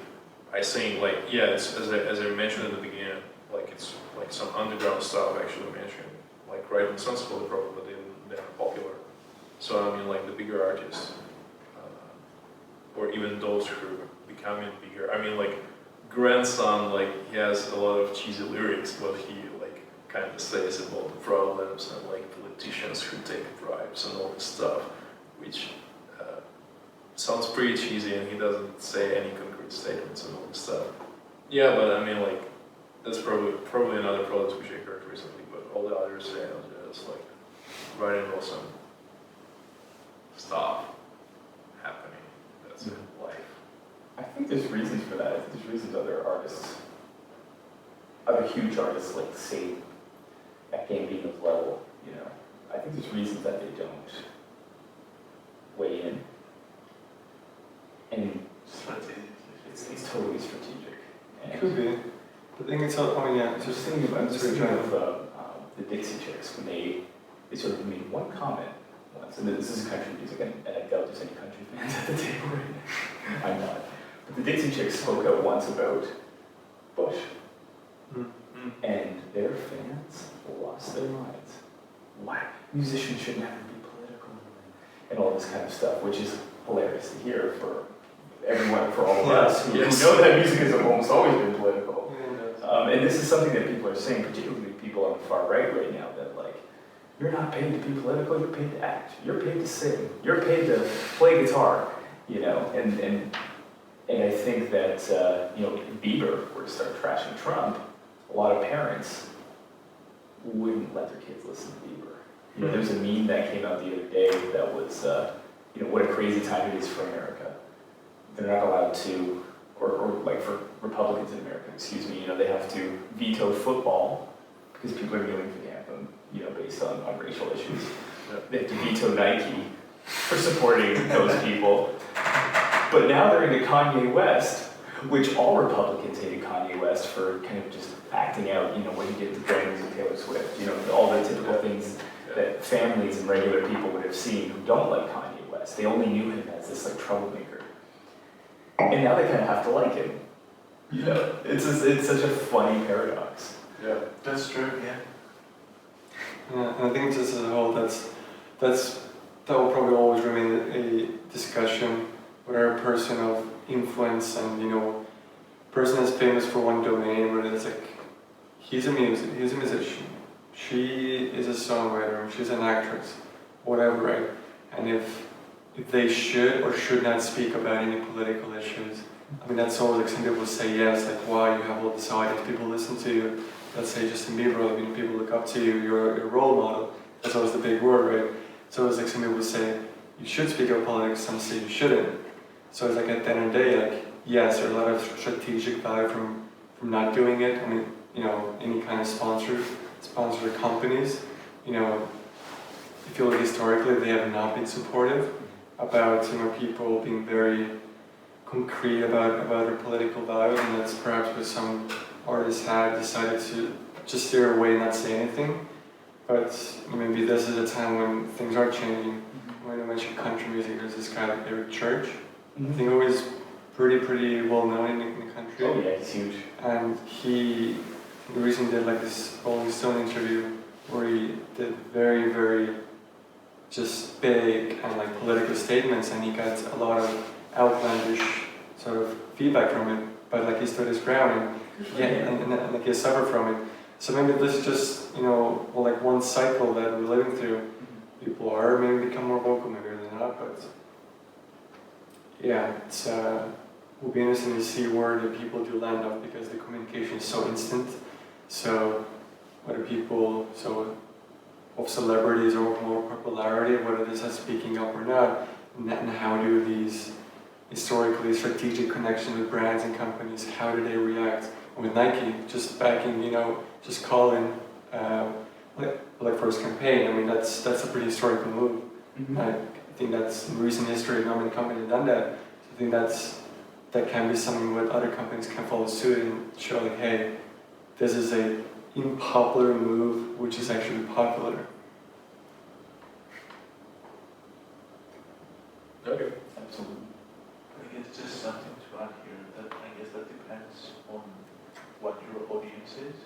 I think like it's as I mentioned in the beginning, like it's like some underground stuff actually mentioned, like Right and Sensible probably, but they're popular. So I mean like the bigger artists, or even those who are becoming bigger. I mean like Grandson, like he has a lot of cheesy lyrics, but he like kind of says about the problems and like politicians who take bribes and all this stuff, which sounds pretty cheesy, and he doesn't say any concrete statements and all this stuff. Yeah, but I mean like that's probably another product which I heard recently, but all the others say just like writing about some stuff happening. That's life. I think there's reasons for that. I think there's reasons other artists, other huge artists like say at Gambino's level, I think there's reasons that they don't weigh in. And it's totally strategic. It could be. The thing is, it's Just thinking about the Dixie Chicks when they sort of made one comment once, and this is country music, and I doubt there's any country fans at the table right now. I'm not. But the Dixie Chicks spoke out once about Bush, and their fans lost their minds. Why? Musicians should never be political, and all this kind of stuff, which is hilarious to hear for everyone, for all of us who know that music has almost always been political. And this is something that people are saying, particularly people on the far right now, that like, you're not paid to be political, you're paid to act, you're paid to sing, you're paid to play guitar, and I think that, if Bieber were to start trashing Trump, a lot of parents wouldn't let their kids listen to Bieber. There's a meme that came out the other day that was, what a crazy time it is for America. They're not allowed to, or like for Republicans in America, they have to veto football because people are kneeling for the anthem, based on racial issues. They have to veto Nike for supporting those people. But now they're into Kanye West, which all Republicans hated Kanye West for kind of just acting out, what he did to Grammys and Taylor Swift, all the typical things that families and regular people would have seen who don't like Kanye West. They only knew him as this like troublemaker. And now they kind of have to like him. It's such a funny paradox. Yeah, that's true. Yeah. Yeah, and I think just as a whole, that will probably always remain a discussion. Whether a person of influence and person that's famous for one domain, whether it's like he's a musician, she is a songwriter, she's an actress, whatever, right? And if they should or should not speak about any political issues. I mean, that's always like some people say yes, like why you have all this audience, people listen to you. Let's say Justin Bieber, people look up to you, you're a role model. That's always the big word, right? So it's like some people say you should speak about politics, some say you shouldn't. So it's like at the end of the day, like yes, there's a lot of strategic value from not doing it. I mean, any kind of sponsored companies, if you look historically, they have not been supportive about people being very concrete about their political values, and that's perhaps what some artists had decided to just steer away and not say anything. But maybe this is a time when things are changing. When I mentioned country music, there's this guy like Meverik Vaiksaar. I think it was pretty well known in the country. Oh yeah, it's huge. And he recently did like this Rolling Stone interview where he did very just big and like political statements, and he got a lot of outlandish sort of feedback from it. But like he stood his ground, and like he suffered from it. So maybe this is just like one cycle that we're living through. People are maybe become more vocal, maybe they're not, but yeah, it's will be interesting to see where the people do land up, because the communication is so instant. So whether people of celebrities or more popularity, whether this has speaking up or not, and how do these historically strategic connections with brands and companies, how do they react? With Nike, just backing, just calling, like for his campaign. I mean, that's a pretty historical move. I think that's in recent history, not many companies have done that. So I think that can be something that other companies can follow suit and show like, hey, this is a unpopular move, which is actually popular. Okay. Absolutely. I think it's just something to add here that I guess that depends on what your audience is,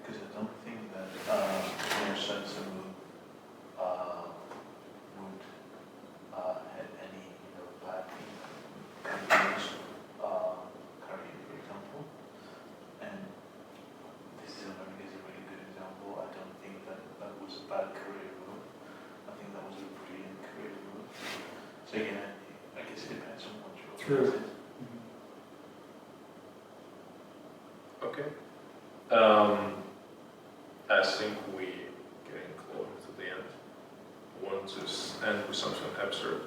because I don't think that more sensor would have any bad campaigns, career, for example. And this is a really good example. I don't think that was a bad career move. I think that was a brilliant career move. So again, I guess it depends on what your audience is. Okay. I think we getting close to the end. I want to end with something absurd.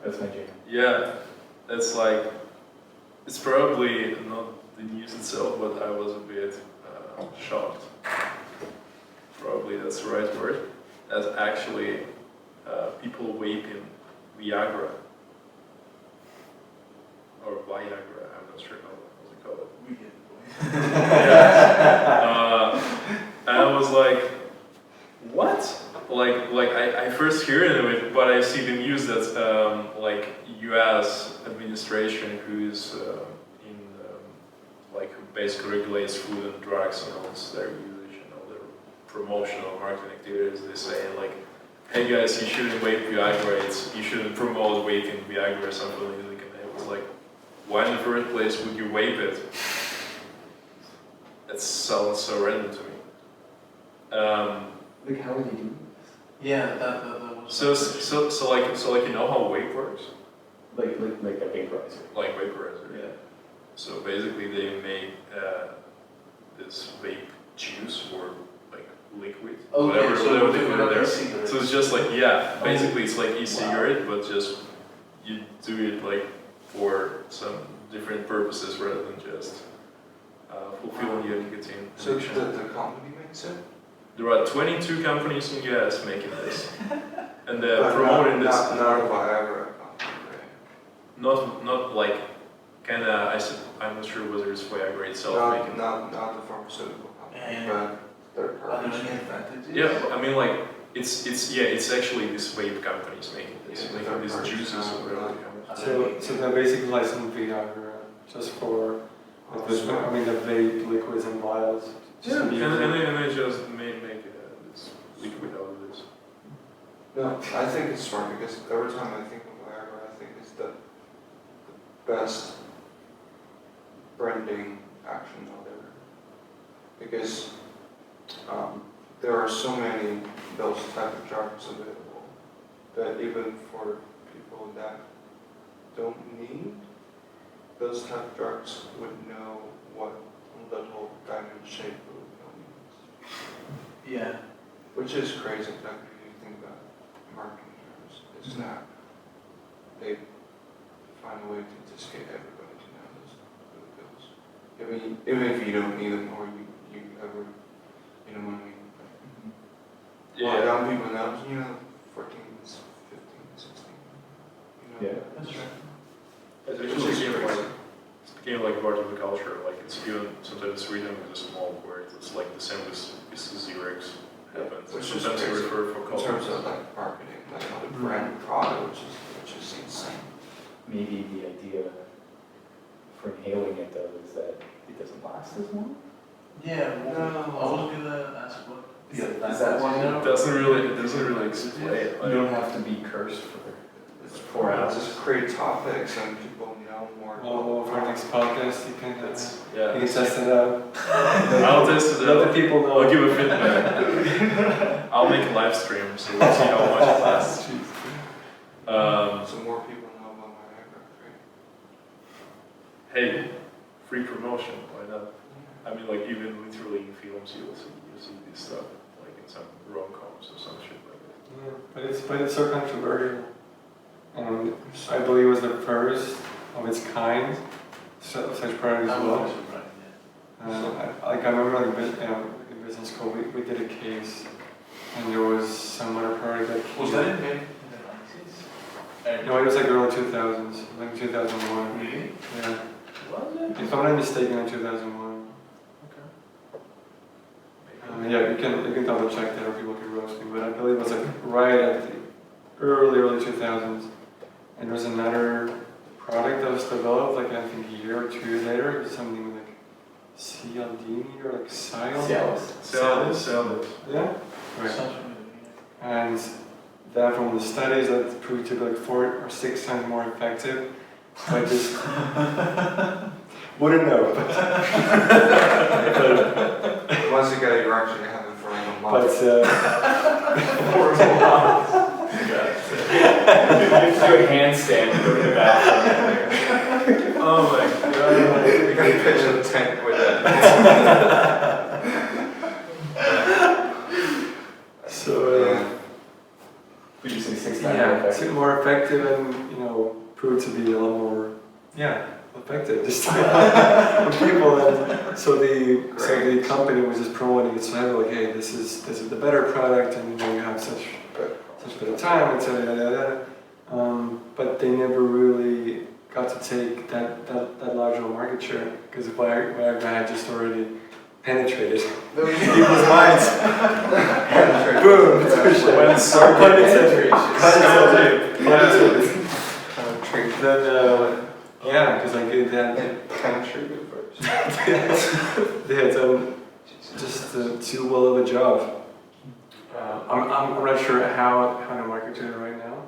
That's my jam. Yeah, it's like, it's probably not the news itself, but I was a bit shocked. Probably that's the right word. As actually people vaping Viagra. Or Viagra, I'm not sure how to call it. We get the point. And I was like, what? Like I first heard of it, but I see the news that like U.S. administration who is like who basically regulates food and drugs and all their usage and all their promotional marketing activities. They say like, hey guys, you shouldn't vape Viagra. You shouldn't promote vaping Viagra or something like that. And I was like, why in the first place would you vape it? It sounds so random to me. Like, how would you do this? Yeah, that was. So like you know how vape works? Like a vaporizer. Like vaporizer. Yeah. So basically they make this vape juice or like liquid, Okay, whatever they so put in there. e-cigarettes. So it's just like basically it's like e-cigarette, but just you do it like for some different purposes rather than just fulfilling your nicotine So addiction. the company makes it? There are 22 companies in the US making this, and they're But promoting this. Not a Viagra company, right? Not like kinda. I'm not sure whether it's Viagra itself making. Not the pharmaceutical company, Yeah. but third Are there party. any advantages? Yeah, I mean like it's actually this vape companies making this, Yeah, making these third juices parties, or whatever. So they're basically licensing Viagra just for, like, I mean, the vape liquids and vials. Just Yeah, to be and they just make this liquid out of this. No, I think it's smart because every time I think of Viagra, I think it's the best branding action out there. Because there are so many those type of drugs available that even for people that don't need those type of drugs would know what little diamond shaped pill means. Yeah. Which is crazy that if you think about marketing terms, it's not. They find a way to just get everybody to know those little pills. Even if you don't need them or you ever, you know what I mean? Well, young people now, 14, 15, 16. game like part of the culture. Like it's even sometimes it's written with a small word. It's like the same with Xerox happens. Which is Sometimes they crazy. refer for In colors. terms of like marketing, like how the brand product, which is insane. Maybe the idea for inhaling it though is that it doesn't last as long. Yeah, well, No. I was gonna ask what Is the that- is that one advantage It doesn't really explain. You Like, don't have to be cursed for It's 4 hours. Just create topics and people know more. Well, for our next podcast, you can yeah. test it out. I'll test it Let out. the people know. I'll give a feedback. I'll make a live stream so we'll see how much it lasts. So more people know about my Viagra, right? Hey, free promotion, why not? I mean, like even literally in films, you see this stuff, like in some rom-coms or some shit like that. Yeah, but it's so controversial, and I believe it was the first of its kind, such product as I'm well. always surprised, I remember like in business school we did a case, and there was some other product that yeah. Was that invented in the 90s? No, it was like early 2000s, like 2001. Really? Yeah, Was it? if I'm not mistaken, in 2001. Yeah, you can double check that or people can roast me, but I believe it was like right at the early 2000s. And there was another product that was developed like I think a year or 2 years later. It was something like Cialdini or like Sell it. Yeah? Right. Sounds familiar. And that from the studies that proved to be like 4 or 6 times more effective. So I just wouldn't know. Once you get it, you're actually having for like a month. But Do a handstand and go to the bathroom. Oh my god. You gotta pitch a tent with that. so Would you say 6 times yeah, more it's effective? more effective and proved to be a lot more effective this time with people. And so the company was just promoting it so heavily, like, hey, this is the better product, and you have such better time, etc. But they never really got to take that large of a market share because Viagra had just already penetrated people's minds. Boom! When Then yeah, because like they had Penetrated first. they had done just too well of a job. I'm not sure how to market to it right now,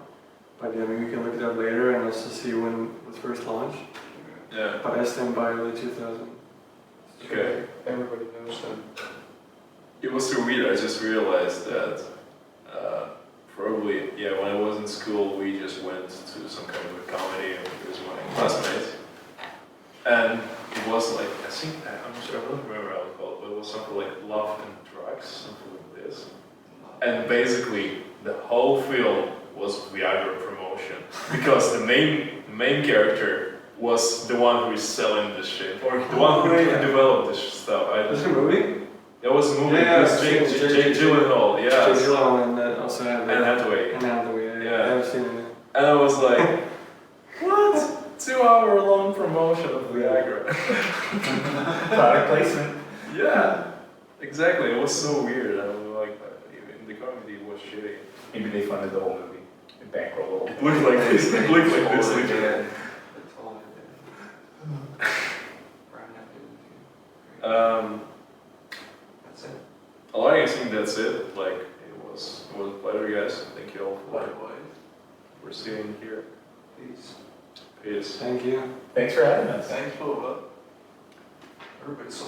but yeah, maybe we can look it up later and also see when it was first launched. Yeah. But I stand by early 2000. Okay. Everybody knows them. It was so weird. I just realized that probably when I was in school, we just went to some kind of a comedy with my classmates, and it was like I'm not sure, I don't remember how it called, but it was something like Love and Drugs, something like this. And basically, the whole film was Viagra promotion because the main character was the one who is selling this shit, or the one who developed this stuff. Was it a movie? It was a movie. Yeah, It was Jake Gyllenhaal, Jake yeah, Gyllenhaal and also had and Hathaway. yeah. I've seen it. And I was like, what? 2-hour-long promotion of Viagra. Product placement. Yeah, exactly. It was so weird. I was like, even the comedy was shitty. Maybe they funded the whole movie and bankroll the It whole looked like this. It looked like this. Totally Literally. did. That's all I did. Brian, I did. That's it. I think that's it. Like, it was a pleasure, guys. Thank you all for sitting here. Peace. Peace. Thank you. Thanks for having us. Thanks for Everybody's so